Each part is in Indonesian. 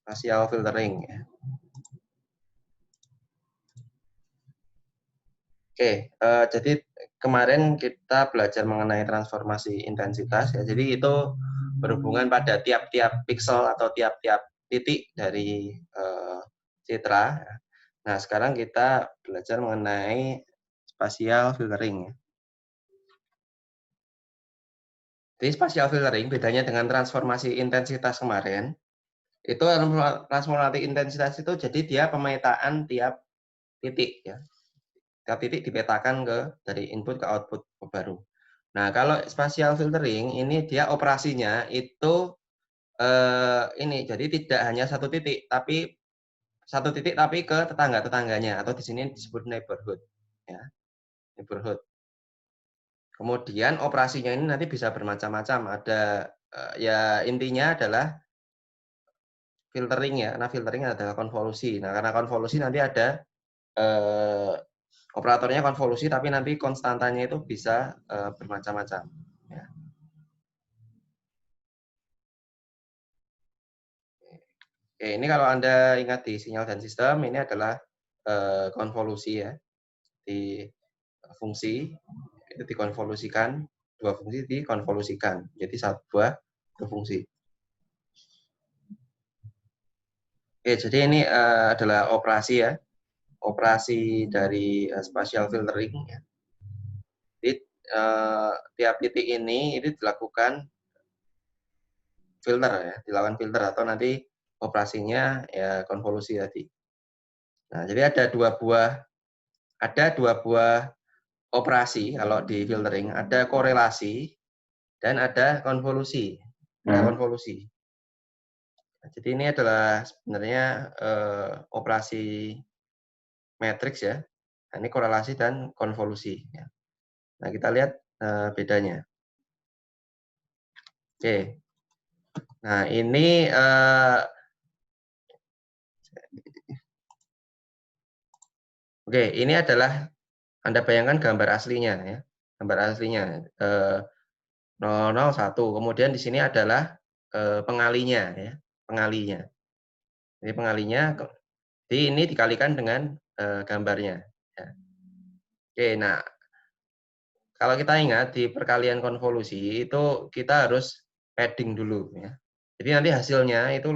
Spatial filtering ya. Oke, jadi kemarin kita belajar mengenai transformasi intensitas ya. Jadi itu berhubungan pada tiap-tiap pixel atau tiap-tiap titik dari citra. Nah, sekarang kita belajar mengenai spatial filtering ya. Jadi spatial filtering bedanya dengan transformasi intensitas kemarin, itu transformasi intensitas itu jadi dia pemetaan tiap titik ya. Tiap titik dipetakan dari input ke output baru. Nah, kalau spatial filtering ini dia operasinya itu ini jadi tidak hanya satu titik tapi ke tetangga-tetangganya atau di sini disebut neighborhood ya, neighborhood. Kemudian operasinya ini nanti bisa bermacam-macam. Ada ya intinya adalah filtering ya, karena filtering adalah konvolusi. Nah, karena konvolusi nanti ada operatornya konvolusi, tapi nanti konstantanya itu bisa bermacam-macam. Ya. Oke, ini kalau Anda ingat di sinyal dan sistem, ini adalah konvolusi ya. Di fungsi itu dikonvolusikan, dua fungsi dikonvolusikan. Jadi dua fungsi. Oke, jadi ini adalah operasi ya. Operasi dari spatial filtering ya. Jadi tiap titik ini dilakukan filter ya, dilakukan filter atau nanti operasinya ya konvolusi tadi. Nah, jadi ada dua buah operasi kalau di filtering, ada korelasi dan ada konvolusi. Ada konvolusi. Nah, jadi ini adalah sebenarnya operasi matriks ya. Nah, ini korelasi dan konvolusi. Ya. Nah, kita lihat bedanya. Oke. Nah, ini oke, ini adalah Anda bayangkan gambar aslinya ya. Gambar aslinya 001. Kemudian di sini adalah pengalinya ya, pengalinya. Ini pengalinya ini dikalikan dengan gambarnya ya. Oke, nah kalau kita ingat di perkalian konvolusi itu kita harus padding dulu ya. Jadi nanti hasilnya itu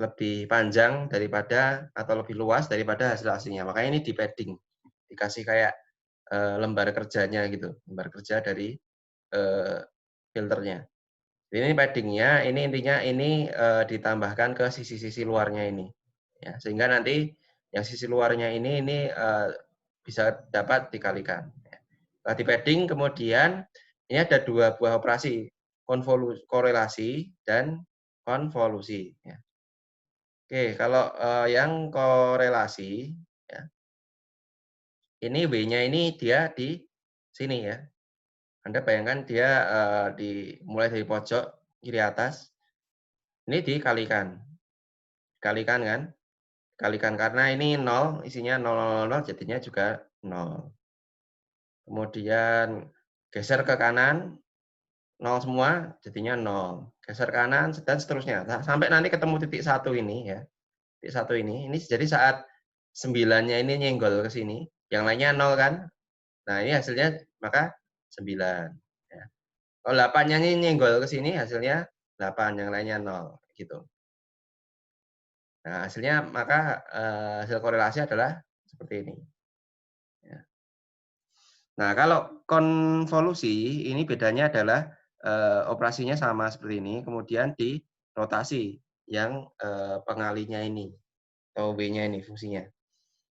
lebih panjang daripada atau lebih luas daripada hasil aslinya. Makanya ini di padding, dikasih kayak lembar kerjanya gitu, lembar kerja dari filternya. Ini paddingnya, ini intinya ini ditambahkan ke sisi-sisi luarnya ini, ya, sehingga nanti yang sisi luarnya ini bisa dapat dikalikan. Setelah di padding, kemudian ini ada dua buah operasi, korelasi dan konvolusi. Ya. Oke, kalau yang korelasi, ya, ini W-nya ini dia di sini ya. Anda bayangkan dia mulai dari pojok kiri atas, ini dikalikan. Dikalikan kan? Dikalikan karena ini 0, isinya 0, jadinya juga 0. Kemudian geser ke kanan, 0 semua, jadinya 0. Geser kanan, dan seterusnya. Sampai nanti ketemu titik 1 ini ya. Titik 1 ini jadi saat 9-nya ini nyenggol ke sini, yang lainnya 0 kan? Nah, ini hasilnya maka 9. Ya. Kalau 8-nya ini nyenggol ke sini, hasilnya 8, yang lainnya 0. Gitu. Nah, hasilnya maka hasil korelasi adalah seperti ini. Ya. Nah, kalau konvolusi ini bedanya adalah operasinya sama seperti ini, kemudian di rotasi yang pengalinya ini atau W-nya ini fungsinya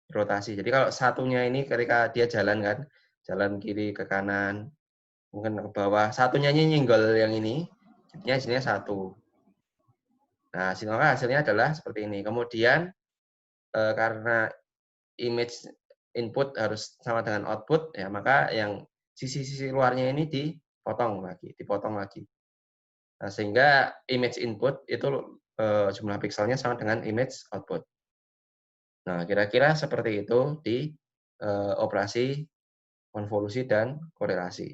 rotasi. Jadi kalau satunya ini ketika dia jalan kan, jalan kiri ke kanan, mungkin ke bawah, satunya ini nyenggol yang ini, jadinya hasilnya 1. Nah, hasilnya adalah seperti ini. Kemudian karena image input harus sama dengan output ya, maka yang sisi-sisi luarnya ini dipotong lagi. Nah, sehingga image input itu jumlah pikselnya sama dengan image output. Nah, kira-kira seperti itu di operasi konvolusi dan korelasi.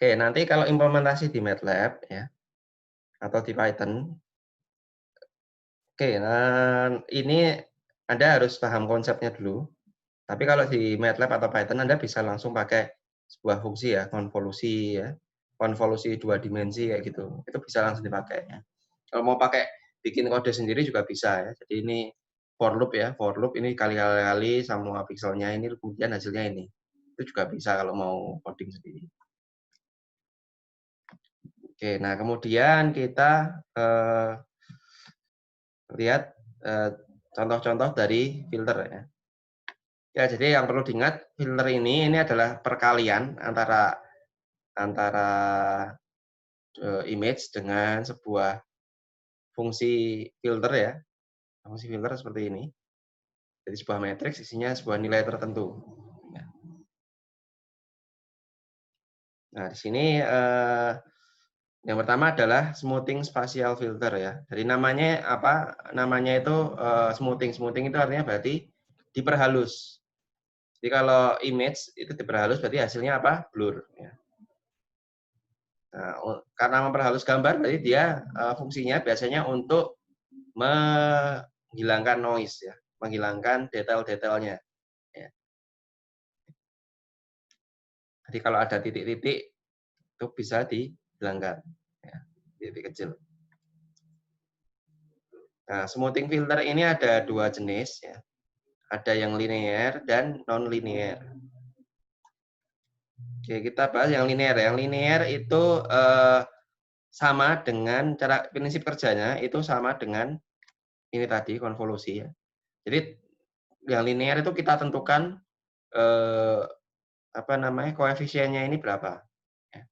Oke, nanti kalau implementasi di MATLAB ya atau di Python, oke, ini Anda harus paham konsepnya dulu. Tapi kalau di MATLAB atau Python Anda bisa langsung pakai sebuah fungsi ya, konvolusi ya, konvolusi 2 dimensi kayak gitu. Itu bisa langsung dipakai ya. Kalau mau pakai bikin kode sendiri juga bisa ya. Jadi ini for loop ya, for loop ini kali-kali semua pixelnya ini kemudian hasilnya ini. Itu juga bisa kalau mau coding sendiri. Oke, nah kemudian kita lihat contoh-contoh dari filter ya. Ya, jadi yang perlu diingat filter ini adalah perkalian antara image dengan sebuah fungsi filter ya. Fungsi filter seperti ini. Jadi sebuah matriks isinya sebuah nilai tertentu. Ya. Nah, di sini yang pertama adalah smoothing spatial filter ya. Jadi namanya apa? Namanya itu smoothing. Smoothing itu artinya berarti diperhalus. Jadi kalau image itu diperhalus berarti hasilnya apa? Blur. Ya. Nah, karena memperhalus gambar berarti dia fungsinya biasanya untuk menghilangkan noise ya, menghilangkan detail-detailnya. Ya. Jadi kalau ada titik-titik itu bisa dihilangkan, ya, titik kecil. Nah, smoothing filter ini ada dua jenis ya, ada yang linear dan non linear. Oke, kita bahas yang linear. Yang linear itu sama dengan cara prinsip kerjanya itu sama dengan ini tadi konvolusi ya. Jadi yang linear itu kita tentukan apa namanya koefisiennya ini berapa. Ya.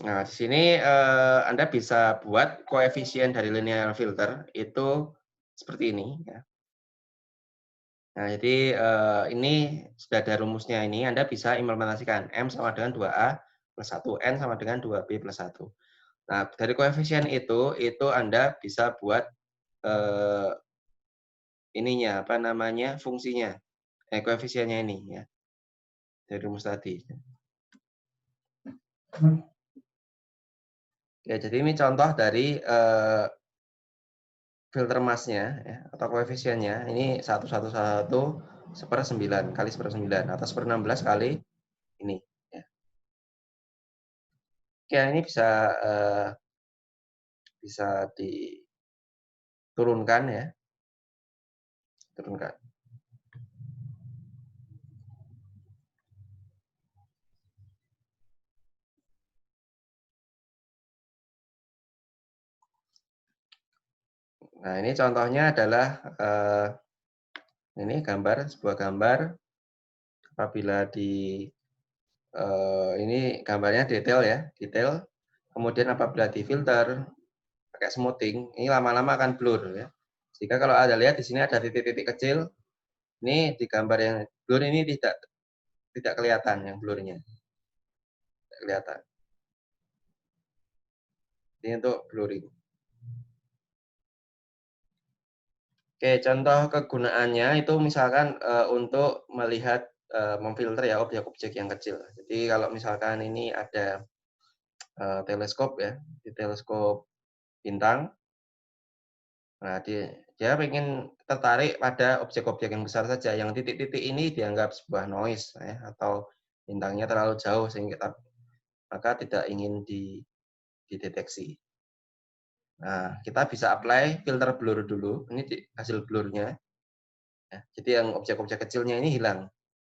Nah, di sini Anda bisa buat koefisien dari linear filter itu seperti ini. Ya. Nah, jadi ini sudah ada rumusnya ini, Anda bisa implementasikan M sama dengan 2A plus 1, N sama dengan 2B plus 1. Nah, dari koefisien itu Anda bisa buat ininya, apa namanya, fungsinya, koefisiennya ini, ya, dari rumus tadi. Ya, jadi ini contoh dari filter massnya ya, atau koefisiennya ini 1,111/9 kali 1/9 atau 1/16 kali ini. Ya. Oke, ini bisa diturunkan ya, turunkan. Nah, ini contohnya adalah ini sebuah gambar apabila ini gambarnya detail ya, detail. Kemudian apabila difilter pakai smoothing, ini lama-lama akan blur ya. Jika kalau Anda lihat di sini ada titik-titik kecil, ini di gambar yang blur ini tidak kelihatan yang blurnya. Tidak kelihatan. Ini untuk blurring. Oke, contoh kegunaannya itu misalkan untuk melihat memfilter ya objek-objek yang kecil. Jadi kalau misalkan ini ada teleskop ya, di teleskop bintang. Nah, dia ingin tertarik pada objek-objek yang besar saja. Yang titik-titik ini dianggap sebuah noise ya, atau bintangnya terlalu jauh sehingga maka tidak ingin dideteksi. Nah, kita bisa apply filter blur dulu. Ini hasil blurnya. Ya, jadi yang objek-objek kecilnya ini hilang.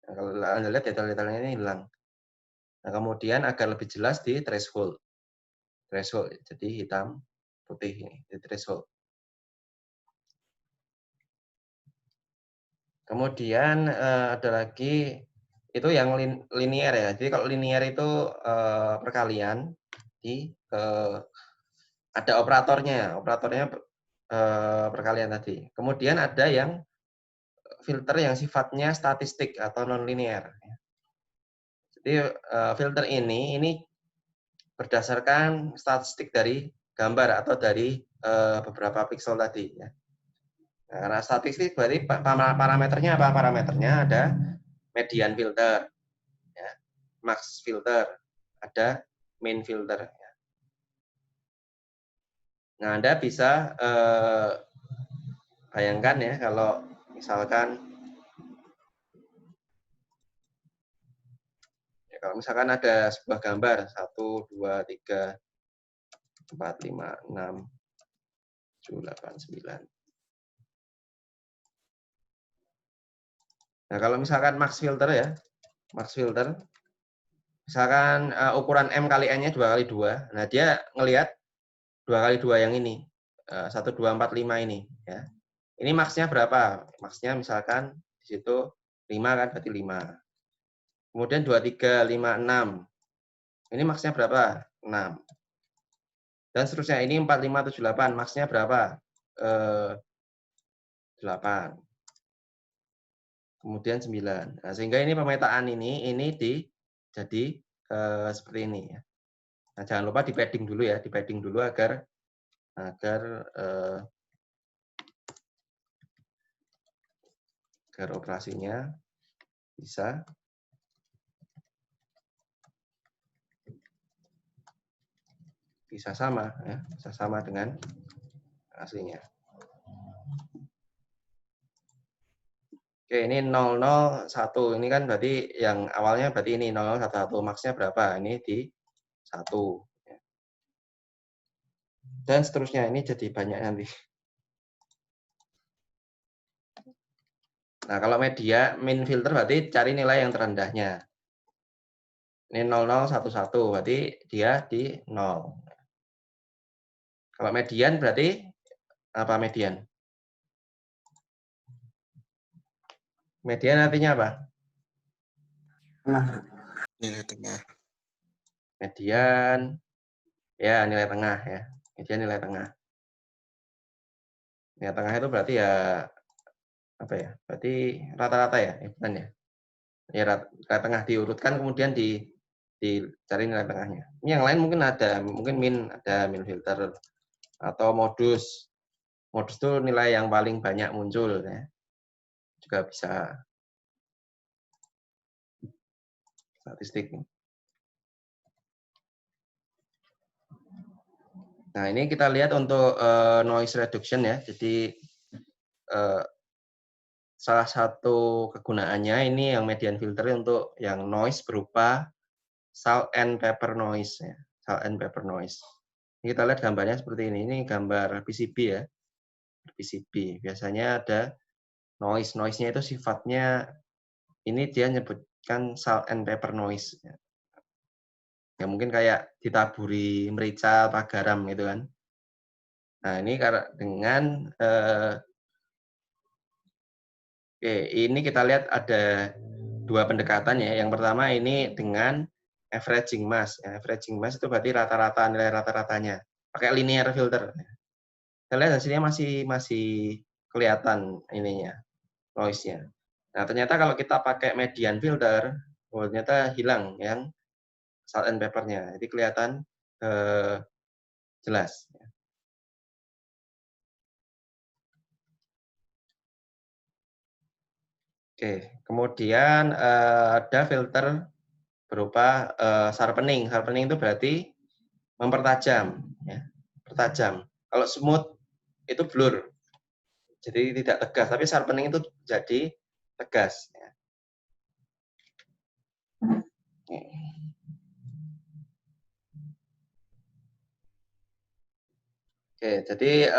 Nah, kalau Anda lihat detail-detailnya ini hilang. Nah, kemudian agar lebih jelas di threshold. Threshold, jadi hitam, putih ini, di threshold. Kemudian ada lagi itu yang linear ya. Jadi kalau linear itu perkalian di ada operatornya, perkalian tadi. Kemudian ada yang filter yang sifatnya statistik atau non linear. Jadi filter ini berdasarkan statistik dari gambar atau dari beberapa pixel tadi. Ya. Nah, karena statistik berarti parameternya apa? Parameternya ada median filter, ya, max filter, ada min filter. Nah, Anda bisa bayangkan ya, kalau misalkan ada sebuah gambar 1, 2, 3, 4, 5, 6, 7, 8, 9. Nah, kalau misalkan max filter ya, max filter, misalkan ukuran M kali N-nya 2 kali 2, nah dia ngelihat 2 kali 2 yang ini, 1, 2, 4, 5 ini. Ya. Ini max-nya berapa? Max-nya misalkan di situ 5 kan, berarti 5. Kemudian 2, 3, 5, 6. Ini max-nya berapa? 6. Dan seterusnya, ini 4, 5, 7, 8. Max-nya berapa? 8. Kemudian 9. Nah, sehingga ini pemetaan ini jadi seperti ini ya. Nah, jangan lupa di padding dulu ya, di padding dulu agar operasinya bisa sama ya, bisa sama dengan aslinya. Oke, ini 001. Ini kan berarti yang awalnya berarti ini 0011. Max-nya berapa? Ini di 1. Dan seterusnya, ini jadi banyak nanti. Nah, kalau media min filter berarti cari nilai yang terendahnya. Ini 0011, berarti dia di 0. Kalau median berarti apa median? Median artinya apa? Nilai tengah. Median, ya nilai tengah ya. Median nilai tengah. Nilai tengah itu berarti ya apa ya? Berarti rata-rata ya, bukan ya? Ya rata tengah diurutkan kemudian dicari nilai tengahnya. Ini yang lain mungkin ada, mungkin ada min filter atau modus. Modus itu nilai yang paling banyak muncul ya. Juga bisa statistik. Nah, ini kita lihat untuk noise reduction ya. Jadi salah satu kegunaannya ini yang median filter untuk yang noise berupa salt and pepper noise ya. Salt and pepper noise. Ini kita lihat gambarnya seperti ini. Ini gambar PCB ya. PCB. Biasanya ada noise. Noise-nya itu sifatnya ini dia nyebutkan salt and pepper noise. Ya mungkin kayak ditaburi merica atau garam gitu kan. Nah, ini dengan ini kita lihat ada dua pendekatan ya. Yang pertama ini dengan averaging mass. Ya, averaging mass itu berarti rata-rata, nilai rata-ratanya. Pakai linear filter. Kita lihat hasilnya masih kelihatan ininya, noise-nya. Nah, ternyata kalau kita pakai median filter, ternyata hilang yang salt and pepper-nya. Jadi kelihatan jelas. Oke, kemudian ada filter berupa sharpening. Sharpening itu berarti mempertajam, ya, pertajam. Kalau smooth itu blur, jadi tidak tegas. Tapi sharpening itu jadi tegas. Ya. Oke, jadi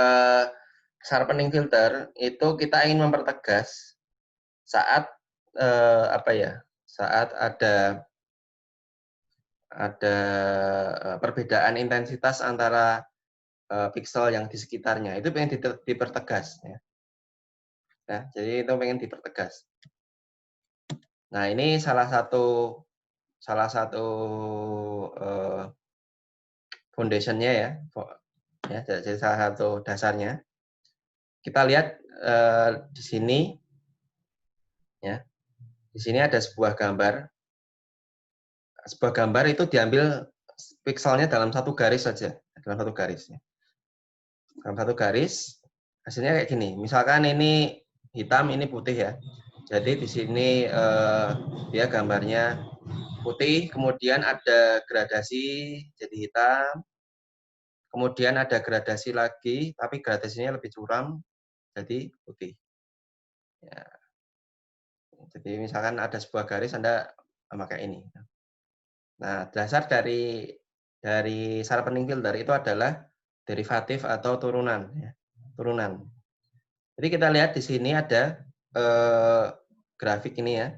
sharpening filter itu kita ingin mempertegas saat apa ya? Saat ada perbedaan intensitas antara pixel yang di sekitarnya. Itu pengen dipertegas. Ya. Ya, jadi itu pengen dipertegas. Nah, ini salah satu foundation-nya ya. Ya, jadi salah satu dasarnya. Kita lihat di sini ya. Di sini ada sebuah gambar. Sebuah gambar itu diambil pixelnya dalam satu garis saja, dalam satu garis. Dalam satu garis, hasilnya kayak gini. Misalkan ini hitam, ini putih ya. Jadi di sini dia gambarnya putih, kemudian ada gradasi jadi hitam, kemudian ada gradasi lagi, tapi gradasinya lebih curam jadi putih. Ya, jadi misalkan ada sebuah garis Anda memakai ini. Nah, dasar dari sharpening filter itu adalah derivatif atau turunan, ya. Turunan. Jadi kita lihat di sini ada grafik ini ya.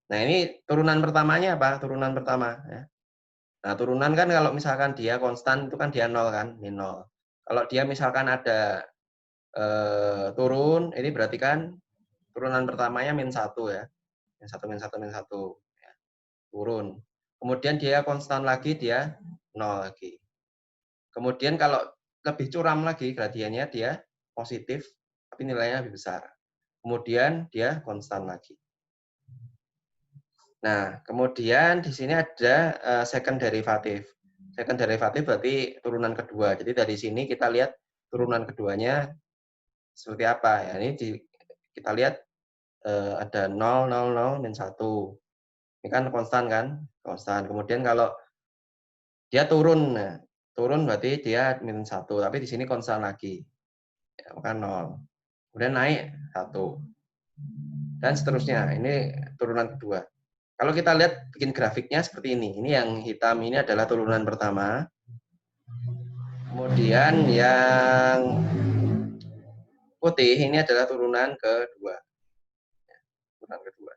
Nah, ini turunan pertamanya apa? Turunan pertama. Ya. Nah, turunan kan kalau misalkan dia konstan itu kan dia nol kan, min nol. Kalau dia misalkan ada turun, ini berarti kan turunan pertamanya min 1 ya. Min 1, min 1, min 1. Ya. Turun. Kemudian dia konstan lagi, dia nol lagi. Kemudian kalau lebih curam lagi gradiennya, dia positif, tapi nilainya lebih besar. Kemudian dia konstan lagi. Nah, kemudian di sini ada second derivative. Second derivative berarti turunan kedua. Jadi dari sini kita lihat turunan keduanya seperti apa. Ya, ini kita lihat ada 0, 0, 0, min 1. Ini kan konstan kan? Konstan. Kemudian kalau dia turun, nah, turun berarti dia min 1. Tapi di sini konstan lagi. Ya, maka 0. Kemudian naik 1. Dan seterusnya. Ini turunan kedua. Kalau kita lihat bikin grafiknya seperti ini. Ini yang hitam ini adalah turunan pertama. Kemudian yang putih ini adalah turunan kedua. Turunan kedua.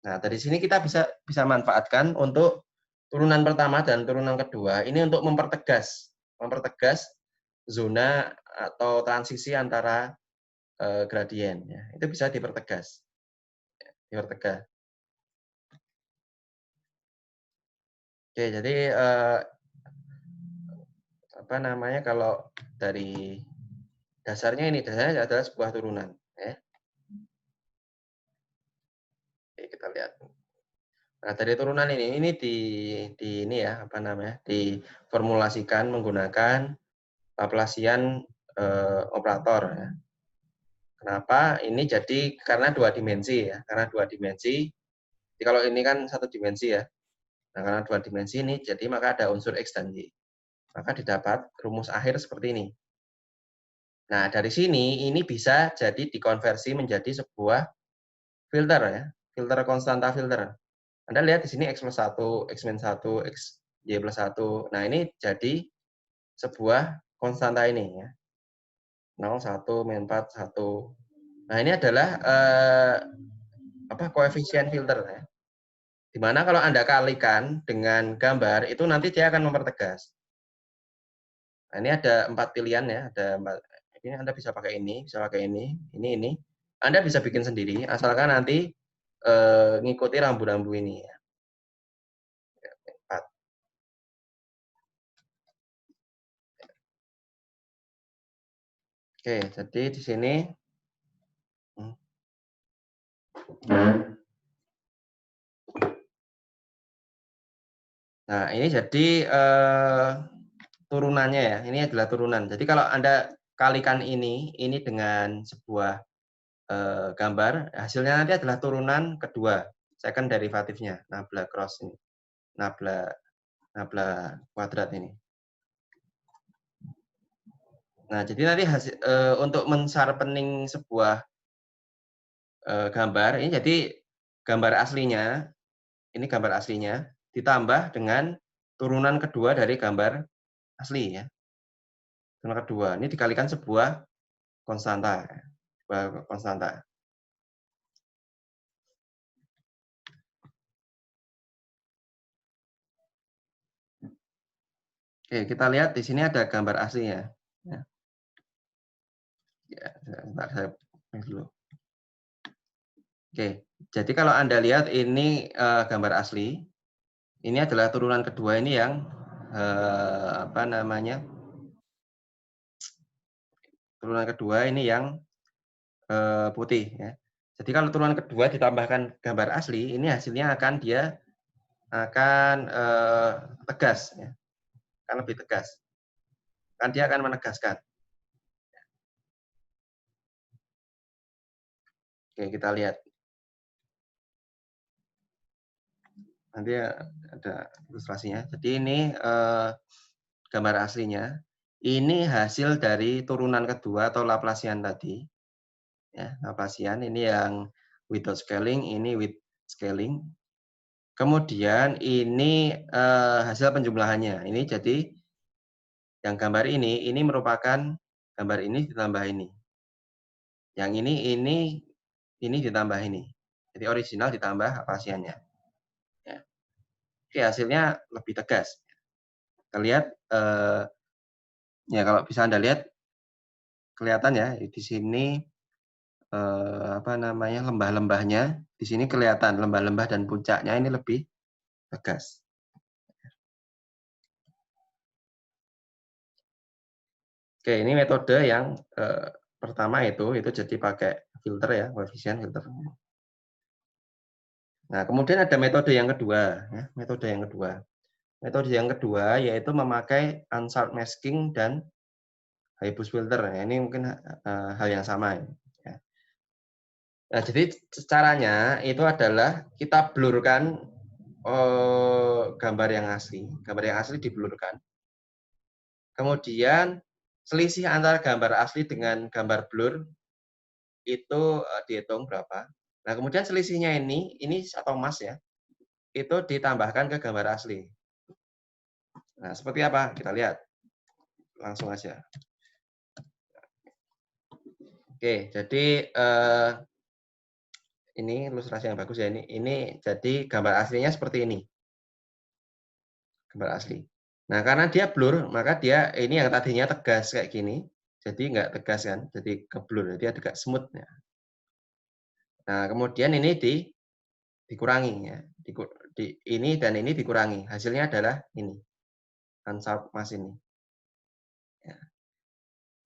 Nah, dari sini kita bisa manfaatkan untuk turunan pertama dan turunan kedua ini untuk mempertegas zona atau transisi antara gradien. Ya. Itu bisa dipertegas. Dipertegas. Oke, jadi apa namanya kalau dari dasarnya adalah sebuah turunan. Ya. Oke, kita lihat. Nah, dari turunan ini di ini ya apa namanya diformulasikan menggunakan Laplacian operator. Ya. Kenapa? Ini jadi karena dua dimensi ya, karena dua dimensi. Jadi kalau ini kan satu dimensi ya. Nah, karena dua dimensi ini, jadi maka ada unsur X dan Y. Maka didapat rumus akhir seperti ini. Nah, dari sini ini bisa jadi dikonversi menjadi sebuah filter ya, filter konstanta filter. Anda lihat di sini X plus 1, X min 1, X, Y plus 1. Nah, ini jadi sebuah konstanta ini ya. 0, 1, min 4, 1. Nah, ini adalah koefisien filter ya. Dimana kalau Anda kalikan dengan gambar, itu nanti dia akan mempertegas. Nah, ini ada 4 pilihan ya, ada 4. Ini Anda bisa pakai ini, bisa pakai ini. Anda bisa bikin sendiri, asalkan nanti ngikuti rambu-rambu ini ya. 4. Oke, jadi di sini nah, ini jadi turunannya ya. Ini adalah turunan. Jadi kalau Anda kalikan ini dengan sebuah gambar, hasilnya nanti adalah turunan kedua, second derivatifnya, nabla cross ini. Nabla kuadrat ini. Nah, jadi nanti untuk mensharpening sebuah gambar, ini jadi gambar aslinya, ini gambar aslinya, ditambah dengan turunan kedua dari gambar asli ya. Turunan kedua, ini dikalikan sebuah konstanta. Sebuah konstanta. Oke, kita lihat di sini ada gambar aslinya. Ya, sebentar, saya dulu. Oke, jadi kalau Anda lihat ini gambar asli, ini adalah turunan kedua ini yang apa namanya? Turunan kedua ini yang putih ya. Jadi kalau turunan kedua ditambahkan gambar asli, ini hasilnya dia akan tegas ya. Akan lebih tegas. Kan dia akan menegaskan. Oke, kita lihat. Nanti ada ilustrasinya. Jadi ini gambar aslinya. Ini hasil dari turunan kedua atau Laplacian tadi. Ya, Laplacian ini yang without scaling, ini with scaling. Kemudian ini hasil penjumlahannya. Ini jadi yang gambar ini merupakan gambar ini ditambah ini. Yang ini ditambah ini. Jadi original ditambah Laplaciannya. Ya. Oke, hasilnya lebih tegas. Kita lihat, ya kalau bisa Anda lihat, kelihatan ya di sini apa namanya lembah-lembahnya. Di sini kelihatan lembah-lembah dan puncaknya ini lebih tegas. Oke, ini metode yang pertama itu jadi pakai filter ya, koefisien filter. Nah, kemudian ada metode yang kedua, ya, metode yang kedua. Metode yang kedua yaitu memakai unsharp masking dan high boost filter. Nah, ini mungkin hal yang sama. Ya. Nah, jadi caranya itu adalah kita blurkan gambar yang asli. Gambar yang asli diblurkan. Kemudian selisih antara gambar asli dengan gambar blur itu dihitung berapa. Nah, kemudian selisihnya ini atau mas ya, itu ditambahkan ke gambar asli. Nah, seperti apa? Kita lihat. Langsung aja. Oke, jadi ini ilustrasi yang bagus ya. Ini jadi gambar aslinya seperti ini. Gambar asli. Nah, karena dia blur, maka dia ini yang tadinya tegas kayak gini, jadi nggak tegas kan, jadi ke blur, jadi agak smooth. Ya. Nah, kemudian ini dikurangi ya, ini dan ini dikurangi. Hasilnya adalah ini, unsharp mask ini. Ya.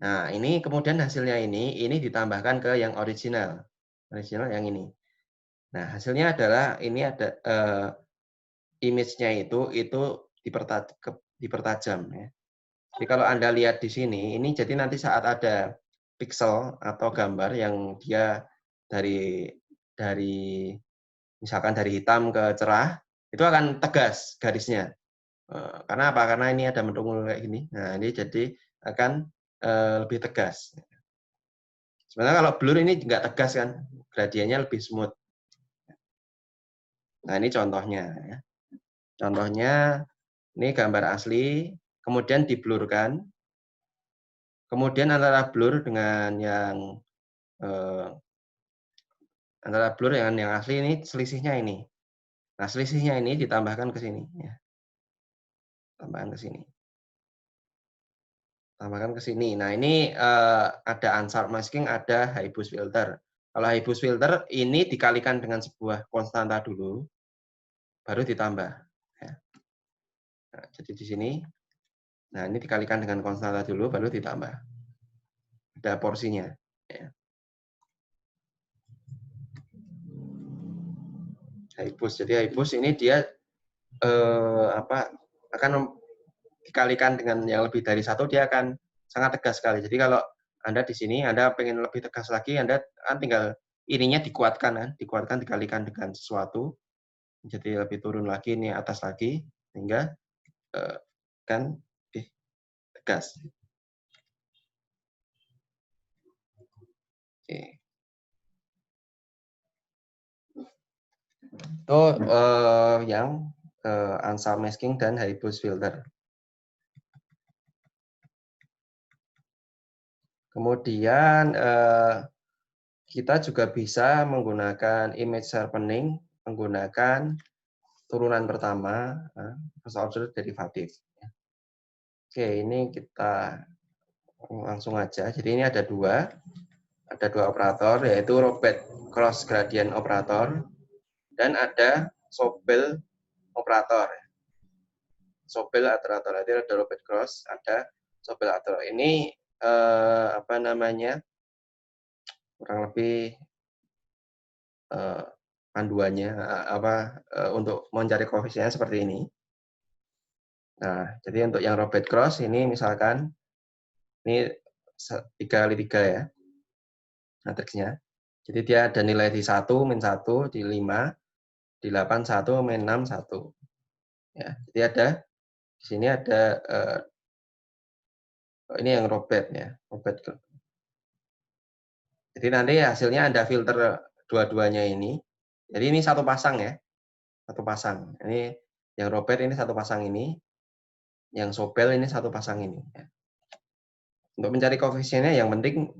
Nah, ini kemudian hasilnya ini ditambahkan ke yang original, yang ini. Nah, hasilnya adalah ini ada image-nya itu dipertajam ya. Jadi kalau Anda lihat di sini, ini jadi nanti saat ada pixel atau gambar yang dia dari misalkan dari hitam ke cerah, itu akan tegas garisnya. Karena apa? Karena ini ada mendung kayak gini. Nah, ini jadi akan lebih tegas. Sebenarnya kalau blur ini nggak tegas kan, gradiennya lebih smooth. Nah, ini contohnya. Ya. Contohnya, ini gambar asli, kemudian diblurkan, kemudian antara blur dengan yang asli ini selisihnya ini. Nah, selisihnya ini ditambahkan ke sini. Ya. Tambahkan ke sini. Tambahkan ke sini. Nah, ini ada unsharp masking, ada high boost filter. Kalau high boost filter, ini dikalikan dengan sebuah konstanta dulu, baru ditambah. Ya. Nah, jadi di sini, nah ini dikalikan dengan konstanta dulu, baru ditambah. Ada porsinya. Ya. High boost. Jadi high boost ini dia akan dikalikan dengan yang lebih dari satu, dia akan sangat tegas sekali. Jadi kalau Anda di sini, Anda pengen lebih tegas lagi, Anda kan tinggal ininya dikuatkan, dikalikan dengan sesuatu, jadi lebih turun lagi, ini atas lagi, sehingga kan lebih tegas. Oke. Itu yang unsharp masking dan high boost filter. Kemudian kita juga bisa menggunakan image sharpening, menggunakan turunan pertama, first order derivative. Oke, ini kita langsung aja. Jadi ini ada dua operator, yaitu Robert cross gradient operator dan ada Sobel operator. Sobel operator, jadi ada Robert cross, ada Sobel operator. Ini apa namanya? Kurang lebih panduannya untuk mencari koefisiennya seperti ini. Nah, jadi untuk yang Robert cross ini misalkan ini 3 kali 3 ya matriksnya. Jadi dia ada nilai di 1, min 1, di 5, di 8, 1, min 6, 1. Ya, jadi ada di sini ada ini yang robet ya, robet. Jadi nanti hasilnya ada filter dua-duanya ini. Jadi ini satu pasang ya, satu pasang. Ini yang robet ini satu pasang ini, yang sobel ini satu pasang ini. Ya. Untuk mencari koefisiennya yang penting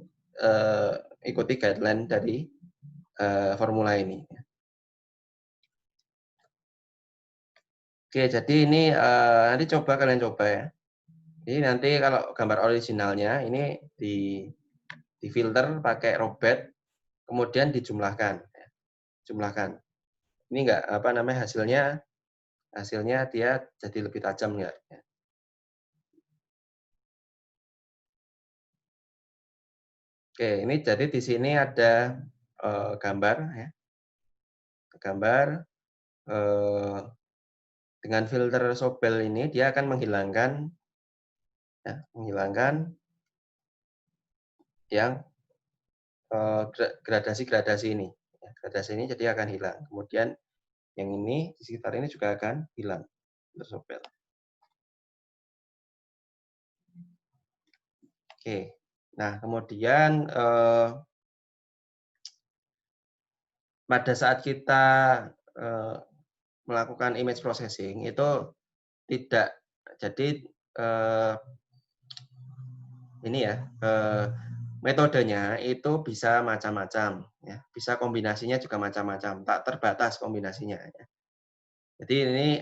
ikuti guideline dari formula ini. Oke, jadi ini nanti coba kalian coba ya. Jadi nanti kalau gambar originalnya ini difilter pakai robet, kemudian dijumlahkan, ya. Jumlahkan. Ini enggak apa namanya hasilnya dia jadi lebih tajam enggak? Ya. Oke, ini jadi di sini ada gambar ya, gambar dengan filter Sobel ini dia akan menghilangkan ya, menghilangkan yang gradasi-gradasi ini. Ya, gradasi ini jadi akan hilang. Kemudian yang ini di sekitar ini juga akan hilang filter Sobel. Oke. Nah, kemudian pada saat kita melakukan image processing itu tidak jadi ini ya metodenya itu bisa macam-macam ya, bisa kombinasinya juga macam-macam, tak terbatas kombinasinya ya. Jadi ini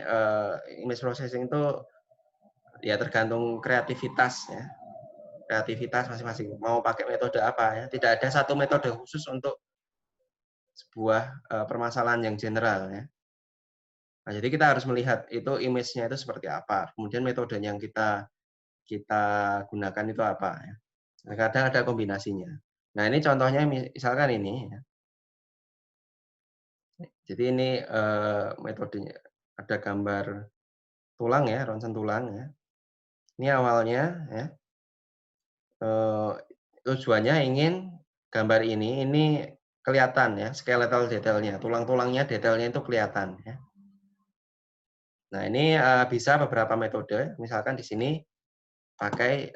image processing itu ya tergantung kreativitas ya, kreativitas masing-masing mau pakai metode apa ya, tidak ada satu metode khusus untuk sebuah permasalahan yang general ya. Nah, jadi kita harus melihat itu image-nya itu seperti apa, kemudian metode yang kita gunakan itu apa ya. Nah, kadang ada kombinasinya. Nah, ini contohnya misalkan ini ya. Jadi ini metodenya ada gambar tulang ya, ronsen tulang ya. Ini awalnya ya tujuannya ingin gambar ini kelihatan ya, skeletal detailnya, tulang-tulangnya detailnya itu kelihatan ya. Nah, ini bisa beberapa metode, misalkan di sini pakai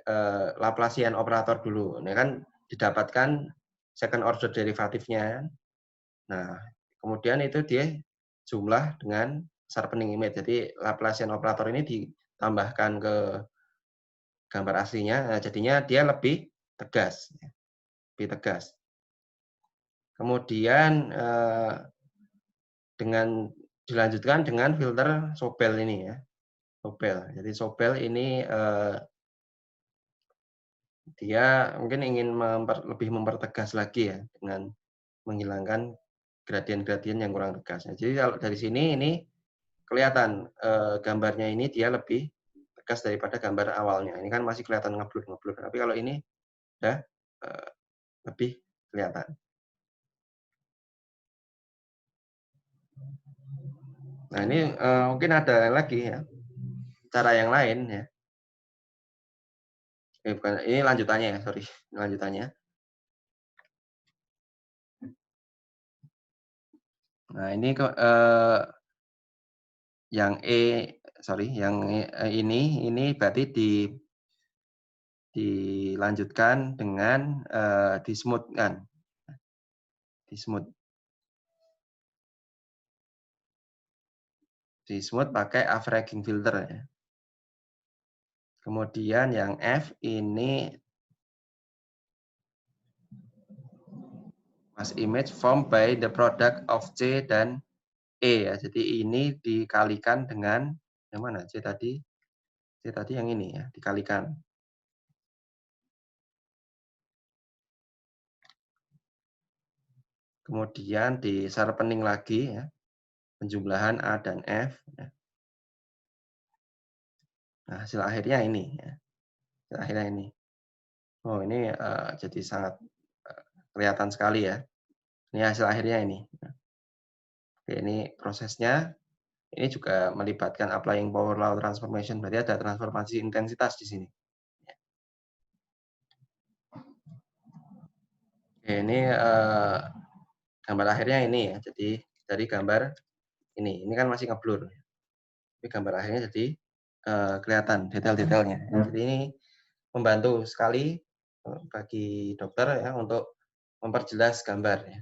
Laplacian operator dulu. Ini kan didapatkan second order derivatifnya. Nah, kemudian itu dia jumlah dengan sharpening image. Jadi Laplacian operator ini ditambahkan ke gambar aslinya, nah, jadinya dia lebih tegas, lebih tegas. Kemudian dengan dilanjutkan dengan filter Sobel ini ya, Sobel. Jadi Sobel ini dia mungkin ingin lebih mempertegas lagi ya dengan menghilangkan gradien-gradien yang kurang tegas. Nah, jadi kalau dari sini ini kelihatan gambarnya ini dia lebih tegas daripada gambar awalnya. Ini kan masih kelihatan ngeblur-ngeblur. Tapi kalau ini udah lebih kelihatan. Nah, ini mungkin ada lagi ya cara yang lain ya. Ini lanjutannya ya, sorry. Ini lanjutannya. Nah, ini yang yang ini berarti dilanjutkan dengan di-smooth-kan. Di-smooth. Di-smooth pakai averaging filter ya. Kemudian yang F ini mass image formed by the product of C dan E ya. Jadi ini dikalikan dengan yang mana? C tadi yang ini ya, dikalikan. Kemudian di sharpening lagi ya. Penjumlahan A dan F ya. Nah, hasil akhirnya ini ya. Hasil akhirnya ini. Oh, ini jadi sangat kelihatan sekali ya. Ini hasil akhirnya ini. Oke, ini prosesnya. Ini juga melibatkan applying power law transformation. Berarti ada transformasi intensitas di sini. Oke, ini gambar akhirnya ini ya. Jadi dari gambar ini kan masih ngeblur. Tapi gambar akhirnya jadi kelihatan detail-detailnya. Jadi ini membantu sekali bagi dokter ya untuk memperjelas gambar ya.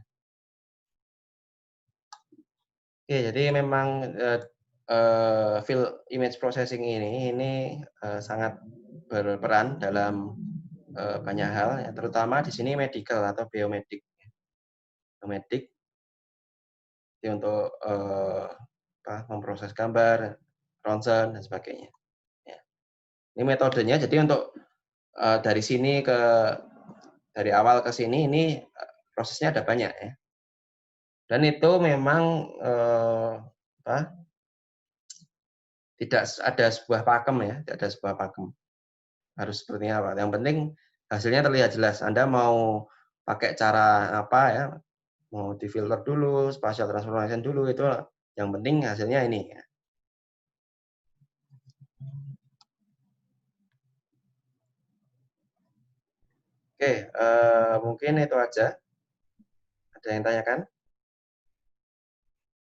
Oke, jadi memang field image processing ini sangat berperan dalam banyak hal ya, terutama di sini medical atau biomedik. Biomedik untuk memproses gambar, ronsen dan sebagainya. Ya. Ini metodenya jadi untuk dari sini dari awal ke sini ini prosesnya ada banyak ya. Dan itu memang apa, tidak ada sebuah pakem ya, tidak ada sebuah pakem. Harus seperti apa. Yang penting hasilnya terlihat jelas. Anda mau pakai cara apa ya, mau difilter dulu, spatial transformation dulu, itu yang penting hasilnya ini ya. Oke, mungkin itu aja. Ada yang tanyakan?